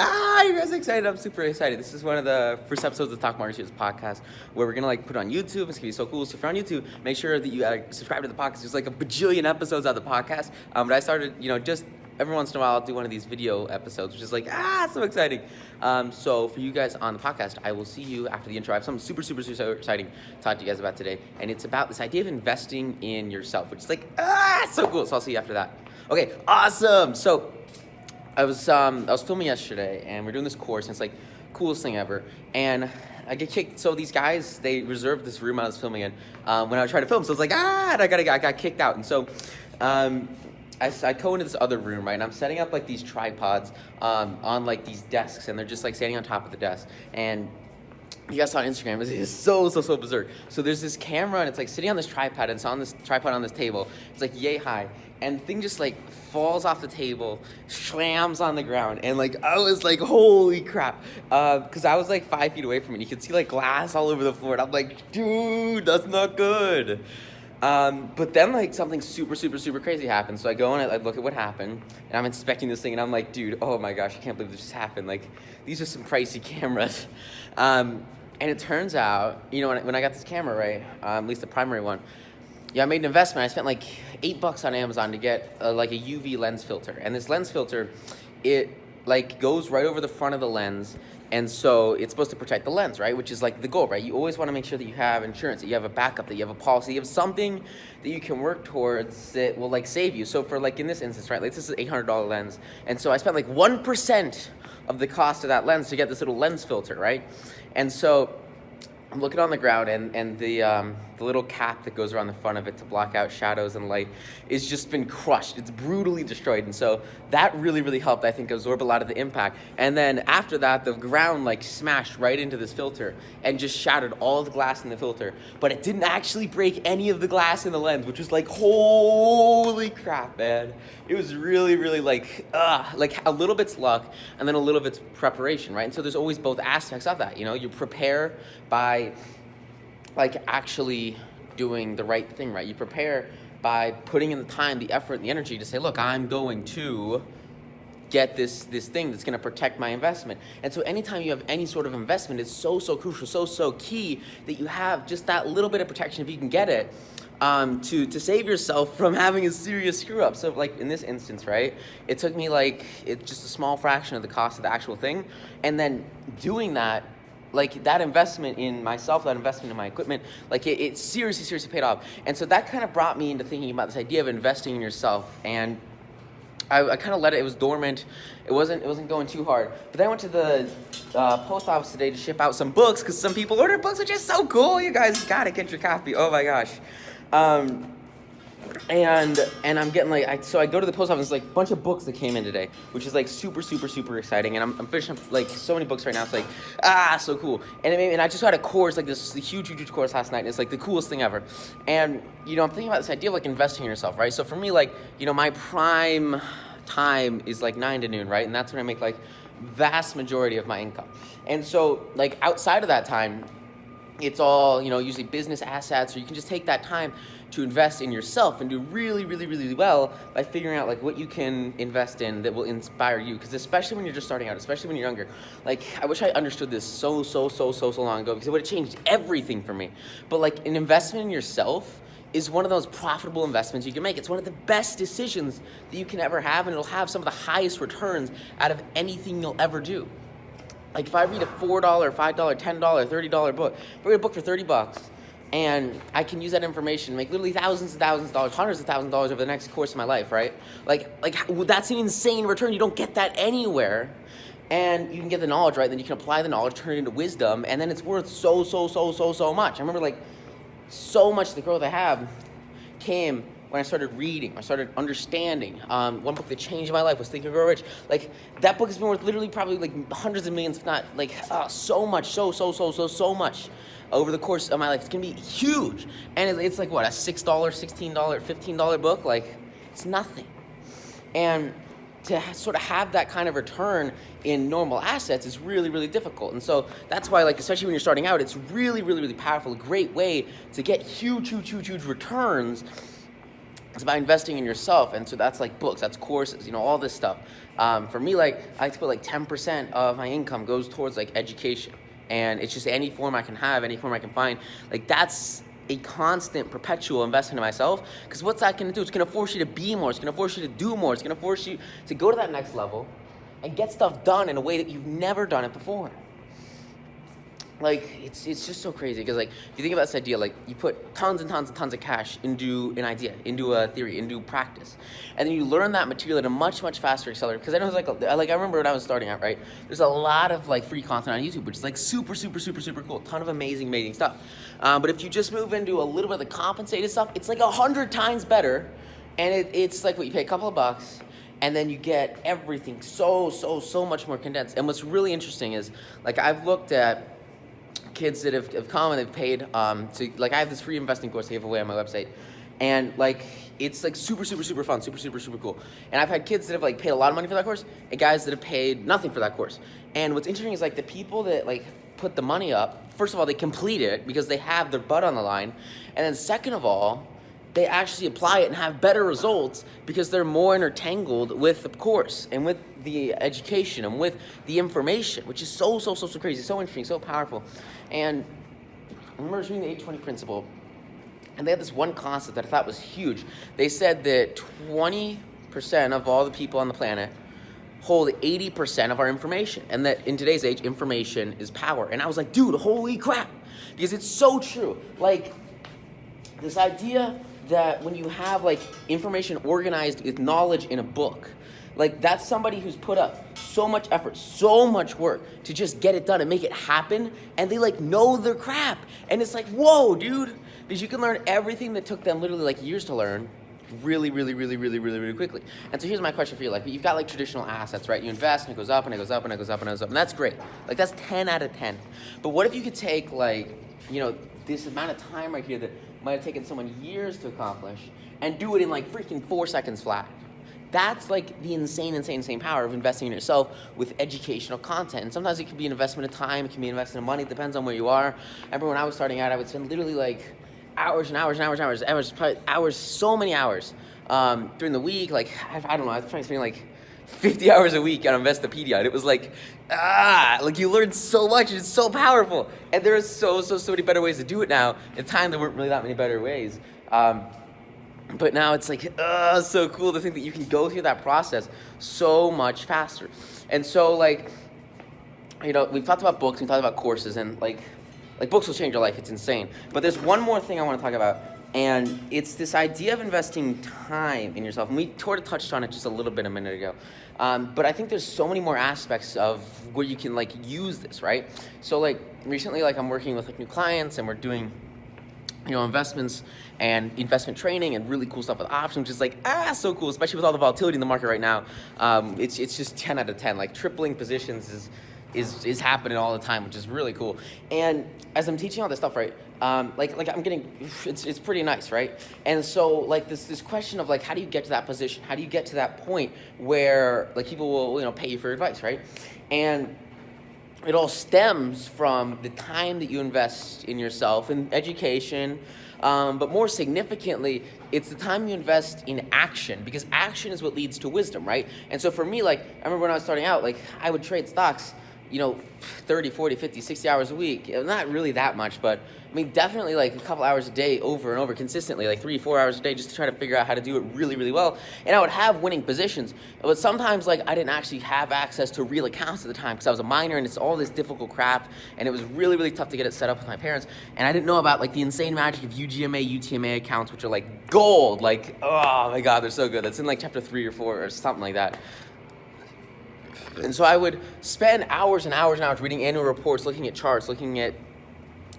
You guys excited? I'm super excited. This is one of the first episodes of Talk Marketers podcast where we're gonna put on YouTube. It's gonna be so cool. So if you're on YouTube, make sure that you subscribe to the podcast. There's a bajillion episodes of the podcast. But I started, just every once in a while I'll do one of these video episodes, which is so exciting. So for you guys on the podcast, I will see you after the intro. I have something super exciting to talk to you guys about today, and it's about this idea of investing in yourself, which is so cool. So I'll see you after that. Okay, awesome. So I was filming yesterday, and we're doing this course, and it's coolest thing ever. And I get kicked. So these guys, they reserved this room I was filming in when I was trying to film. So it's and I got kicked out. And so I go into this other room, right? And I'm setting up these tripods on these desks, and they're just standing on top of the desk. And you guys saw on Instagram, it's so berserk. So there's this camera, and it's sitting on this tripod, and it's on this tripod on this table. It's yay high, and the thing just falls off the table, slams on the ground, and I was holy crap, because I was 5 feet away from it. You could see glass all over the floor, and I'm dude, that's not good. But then something super crazy happened. So I go and I look at what happened, and I'm inspecting this thing, and I'm dude, oh my gosh, I can't believe this just happened. These are some pricey cameras. And it turns out, when I got this camera, right, at least the primary one, I made an investment. I spent $8 on Amazon to get a UV lens filter. And this lens filter, it goes right over the front of the lens. And so it's supposed to protect the lens, right? Which is the goal, right? You always want to make sure that you have insurance, that you have a backup, that you have a policy, you have something that you can work towards that will save you. So for in this instance, right, this is an $800 lens. And so I spent 1% of the cost of that lens to get this little lens filter, right? And so I'm looking on the ground, and the little cap that goes around the front of it to block out shadows and light is just been crushed. It's brutally destroyed, and so that really helped, I think, absorb a lot of the impact. And then after that, the ground smashed right into this filter and just shattered all the glass in the filter, but it didn't actually break any of the glass in the lens, which was holy crap, man. It was really a little bit's luck and then a little bit's preparation, right? And so there's always both aspects of that. You prepare by actually doing the right thing, right? You prepare by putting in the time, the effort, and the energy to say, look, I'm going to get this thing that's going to protect my investment. And so anytime you have any sort of investment, it's so crucial, so key that you have just that little bit of protection, if you can get it, to save yourself from having a serious screw up. So in this instance, right, it took me it's just a small fraction of the cost of the actual thing. And then doing that, that investment in myself, that investment in my equipment, it seriously paid off. And so that kind of brought me into thinking about this idea of investing in yourself. And I kind of let it was dormant. It wasn't going too hard. But then I went to the post office today to ship out some books, because some people ordered books, which is so cool. You guys gotta get your copy. Oh my gosh. And I'm getting so I go to the post office, there's a bunch of books that came in today, which is super exciting. And I'm finishing up so many books right now. It's so cool. And I just had a course, this huge course last night, and it's the coolest thing ever. And I'm thinking about this idea of investing in yourself, right? So for me, my prime time is 9 to noon, right? And that's when I make vast majority of my income. And so outside of that time, it's all, usually business assets, or you can just take that time to invest in yourself and do really well by figuring out what you can invest in that will inspire you. Because especially when you're just starting out, especially when you're younger, I wish I understood this so long ago, because it would have changed everything for me. But an investment in yourself is one of those profitable investments you can make. It's one of the best decisions that you can ever have, and it'll have some of the highest returns out of anything you'll ever do. If I read a $4, $5, $10, $30 book, if I read a book for $30, and I can use that information to make literally thousands of dollars, hundreds of thousands of dollars over the next course of my life, right? That's an insane return. You don't get that anywhere. And you can get the knowledge, right? Then you can apply the knowledge, turn it into wisdom, and then it's worth so much. I remember so much of the growth I have came when I started reading, I started understanding. One book that changed my life was Think and Grow Rich. That book has been worth literally probably hundreds of millions, if not so much, so much over the course of my life. It's gonna be huge. And it's what, a $6, $16, $15 book? It's nothing. And to sort of have that kind of return in normal assets is really difficult. And so that's why, especially when you're starting out, it's really powerful, a great way to get huge returns It's about investing in yourself, and so that's like books, that's courses, all this stuff. For me, like I like to put like 10% of my income goes towards like education, and it's just any form I can have, any form I can find. Like that's a constant, perpetual investment in myself. Because what's that going to do? It's going to force you to be more. It's going to force you to do more. It's going to force you to go to that next level and get stuff done in a way that you've never done it before. Like, it's just so crazy, because, like, if you think about this idea, like, you put tons and tons and tons of cash into an idea, into a theory, into practice, and then you learn that material at a much, much faster accelerator, because I know it's like I remember when I was starting out, right, there's a lot of, like, free content on YouTube, which is, like, super, super, super, super cool, ton of amazing stuff, but if you just move into a little bit of the compensated stuff, it's, like, 100 times better, and it's, like, what, you pay a couple of bucks, and then you get everything so much more condensed. And what's really interesting is, like, I've looked at kids that have come and they've paid to, like, I have this free investing course I give away on my website, and like it's like super fun, super cool. And I've had kids that have like paid a lot of money for that course, and guys that have paid nothing for that course. And what's interesting is, like, the people that like put the money up, first of all, they complete it because they have their butt on the line, and then second of all, they actually apply it and have better results because they're more intertangled with the course and with the education and with the information, which is so crazy, so interesting, so powerful. And I remember reading the 820 principle, and they had this one concept that I thought was huge. They said that 20% of all the people on the planet hold 80% of our information, and that in today's age, information is power. And I was like, dude, holy crap, because it's so true. Like, this idea that when you have like information organized with knowledge in a book, like that's somebody who's put up so much effort, so much work to just get it done and make it happen, and they like know their crap, and it's like, whoa, dude, because you can learn everything that took them literally like years to learn really quickly. And so here's my question for you. Like, you've got like traditional assets, right? You invest and it goes up and it goes up and it goes up and it goes up, and that's great. Like, that's 10 out of 10. But what if you could take like, this amount of time right here that might have taken someone years to accomplish and do it in like freaking 4 seconds flat? That's like the insane power of investing in yourself with educational content. And sometimes it can be an investment of time, it can be an investment of money, it depends on where you are. I remember when I was starting out, I would spend literally like hours, probably hours, so many hours during the week. Like, I don't know, I was probably spending like 50 hours a week on Investopedia, and it was like, like you learn so much, it's so powerful. And there are so many better ways to do it now. At the time, there weren't really that many better ways. But now it's like, so cool to think that you can go through that process so much faster. And so, like, we've talked about books, we've talked about courses, and like books will change your life. It's insane. But there's one more thing I want to talk about, and it's this idea of investing time in yourself. And we sort of touched on it just a little bit a minute ago. But I think there's so many more aspects of where you can like use this, right? So like recently, like I'm working with like new clients, and we're doing investments and investment training and really cool stuff with options, which is like, so cool, especially with all the volatility in the market right now. It's just 10 out of 10. Like, tripling positions is happening all the time, which is really cool. And as I'm teaching all this stuff, right, like I'm getting, it's pretty nice, right? And so like this question of like, how do you get to that position? How do you get to that point where like people will, pay you for advice, right? And it all stems from the time that you invest in yourself, in education, but more significantly, it's the time you invest in action, because action is what leads to wisdom, right? And so for me, like, I remember when I was starting out, like, I would trade stocks, 30, 40, 50, 60 hours a week. Not really that much, but I mean, definitely like a couple hours a day over and over consistently, like 3-4 hours a day, just to try to figure out how to do it really well. And I would have winning positions, but sometimes like I didn't actually have access to real accounts at the time because I was a minor, and it's all this difficult crap, and it was really tough to get it set up with my parents. And I didn't know about like the insane magic of UGMA, UTMA accounts, which are like gold. Like, oh my God, they're so good. That's in like chapter 3 or 4 or something like that. And so I would spend hours and hours reading annual reports, looking at charts, looking at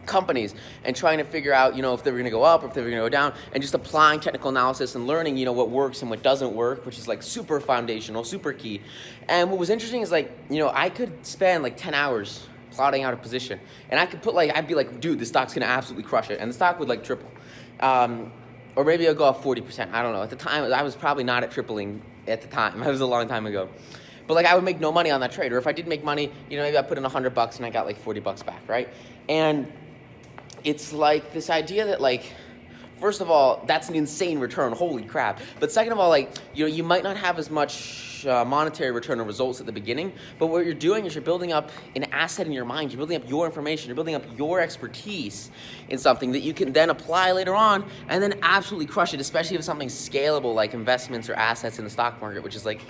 companies, and trying to figure out, if they were going to go up or if they were going to go down, and just applying technical analysis and learning, what works and what doesn't work, which is like super foundational, super key. And what was interesting is like, I could spend like 10 hours plotting out a position, and I could put like, I'd be like, dude, this stock's going to absolutely crush it, and the stock would like triple. Or maybe I'll go off 40%. I don't know. At the time, I was probably not at tripling at the time. It was a long time ago. But like I would make no money on that trade. Or if I did make money, maybe I put in $100 and I got like $40 back, right? And it's like this idea that like first of all, that's an insane return. Holy crap. But second of all, like, you might not have as much monetary return or results at the beginning, but what you're doing is you're building up an asset in your mind. You're building up your information. You're building up your expertise in something that you can then apply later on and then absolutely crush it, especially if it's something scalable like investments or assets in the stock market, which is like,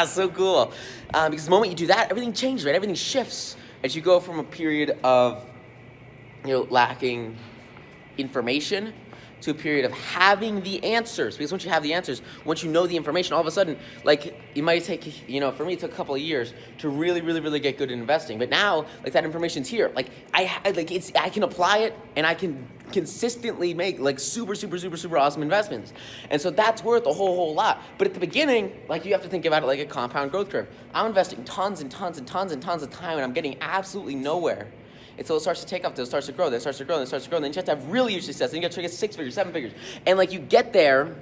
so cool. Because the moment you do that, everything changes, right? Everything shifts as you go from a period of lacking information to a period of having the answers. Because once you have the answers, once you know the information, all of a sudden, like, it might take, for me, it took a couple of years to really, really, really get good at investing. But now, like, that information's here. Like, I can apply it, and I can consistently make, like, super, super, super, super awesome investments. And so that's worth a whole lot. But at the beginning, like, you have to think about it like a compound growth curve. I'm investing tons and tons and tons and tons of time, and I'm getting absolutely nowhere until it starts to take off, until it starts to grow, then it starts to grow, then it starts to grow, then you have to have really huge success, then you got to get 6 figures, 7 figures. And like, you get there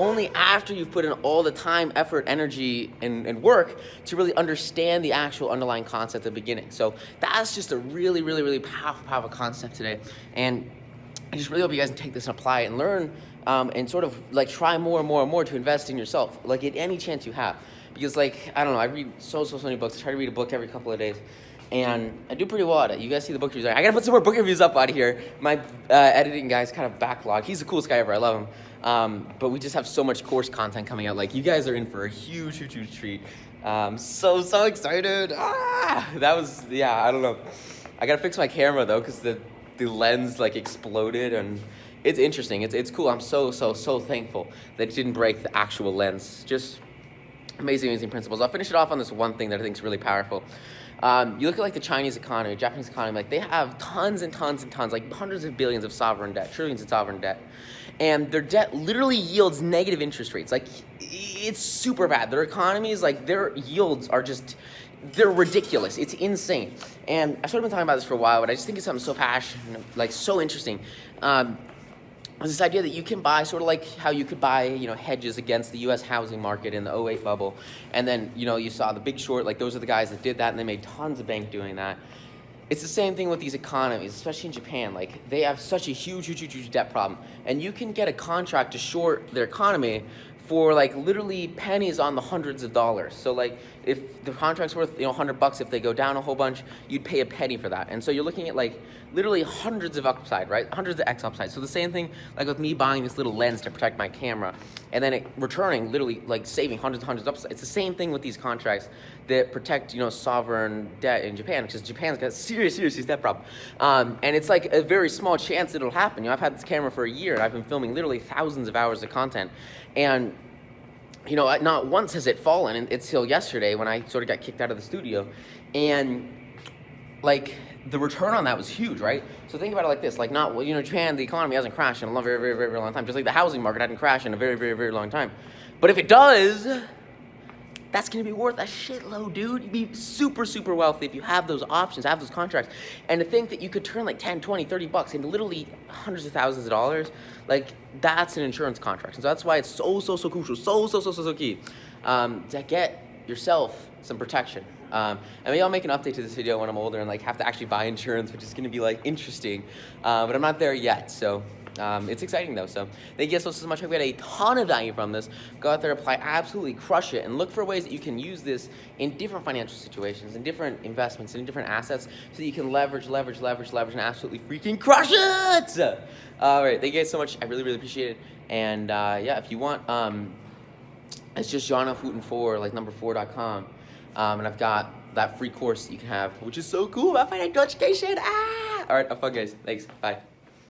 only after you've put in all the time, effort, energy, and work to really understand the actual underlying concept at the beginning. So that's just a really, really, really powerful concept today. And I just really hope you guys can take this and apply it and learn and sort of like try more and more and more to invest in yourself, like at any chance you have. Because like, I don't know, I read so many books. I try to read a book every couple of days. And I do pretty well at it. You guys see the book reviews. I gotta put some more book reviews up out of here. My editing guy's kind of backlogged. He's the coolest guy ever. I love him. But we just have so much course content coming out. Like, you guys are in for a huge treat. So excited. That was, I don't know. I gotta fix my camera though, because the lens like exploded, and it's interesting. It's cool. I'm so thankful that it didn't break the actual lens. Just amazing principles. I'll finish it off on this one thing that I think is really powerful. You look at like the Chinese economy, Japanese economy, like they have tons and tons and tons, like hundreds of billions of sovereign debt, trillions of sovereign debt. And their debt literally yields negative interest rates. Like, it's super bad. Their economies, like their yields are just, they're ridiculous. It's insane. And I've sort of been talking about this for a while, but I just think it's something so passionate, like so interesting. There's this idea that you can buy, sort of like how you could buy, hedges against the U.S. housing market in the 2008 bubble. And then, you saw the Big Short, like those are the guys that did that, and they made tons of bank doing that. It's the same thing with these economies, especially in Japan. Like, they have such a huge debt problem. And you can get a contract to short their economy for like literally pennies on the hundreds of dollars. So like, if the contract's worth $100, if they go down a whole bunch, you'd pay a penny for that. And so you're looking at like literally hundreds of upside, right? Hundreds of X upside. So the same thing like with me buying this little lens to protect my camera, and then it returning, literally like saving hundreds of upside. It's the same thing with these contracts that protect sovereign debt in Japan, because Japan's got a serious debt problem. And it's like a very small chance that it'll happen. I've had this camera for a year, and I've been filming literally thousands of hours of content, and not once has it fallen until yesterday when I sort of got kicked out of the studio. And like, the return on that was huge, right? So think about it like this, like Japan, the economy hasn't crashed in a very long time, just like the housing market hadn't crashed in a very long time. But if it does, that's gonna be worth a shitload, dude. You'd be super wealthy if you have those options, have those contracts. And to think that you could turn like 10, 20, $30 into literally hundreds of thousands of dollars, like, that's an insurance contract. And so that's why it's so crucial, so key, to get yourself some protection. And maybe I'll make an update to this video when I'm older and like have to actually buy insurance, which is gonna be like interesting. But I'm not there yet, so it's exciting though. So thank you guys so much. I hope you had a ton of value from this. Go out there, apply, absolutely crush it, and look for ways that you can use this in different financial situations, in different investments, and in different assets, so that you can leverage, and absolutely freaking crush it. All right, thank you guys so much. I really appreciate it. And if you want, it's just JohnFooten4, like number 4.com. And I've got that free course that you can have, which is so cool about financial education. All right, have fun, guys. Thanks. Bye.